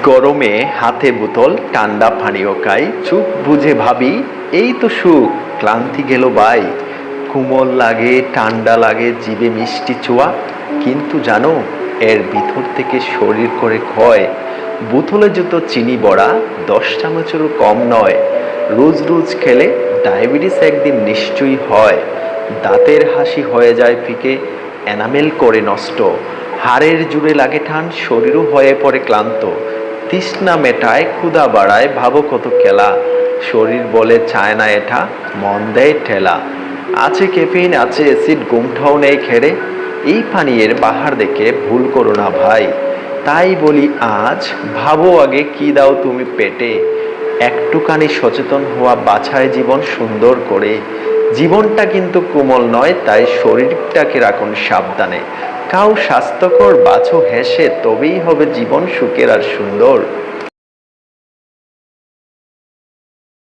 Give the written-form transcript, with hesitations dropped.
গরমে হাতে বোতল ঠান্ডা পানীয় খাই, চোখ বুজে ভাবি এই তো সুখ, ক্লান্তি গেল বাই। কোমল লাগে, ঠান্ডা লাগে, জিভে মিষ্টি ছোঁয়া, কিন্তু জানো এর ভিতর থেকে শরীর করে ক্ষয়। বোতলে যত চিনি বড়া, 10 চামচেরও কম নয়। রোজ রোজ খেলে ডায়াবেটিস একদিন নিশ্চয়ই হয়। দাঁতের হাসি হয়ে যায় ফিকে, এনামেল করে নষ্ট। হাড়ের জুড়ে লাগে টান, শরীরও হয়ে পড়ে ক্লান্ত। তৃষ্ণা মেটায়, ক্ষুধা বাড়ায়, ভাবো কত খেলা। শরীর বলে চায় না এটা, মন দেয় ঠেলা। আছে ক্যাফিন, আছে অ্যাসিড, ঘুমটাও নেই খেরে। এই পানীয়ের বাহার দেখে ভুল করো না ভাই। তাই বলি আজ, ভাবো আগে কি দাও তুমি পেটে। একটুখানি সচেতন হওয়া বাছায় জীবন সুন্দর করে। জীবনটা কিন্তু কোমল নয়, তাই শরীরটাকে রাখুন সাবধানে। খাও স্বাস্থ্যকর, বাঁচো হেসে, তবেই হবে জীবন সুখের আর সুন্দর।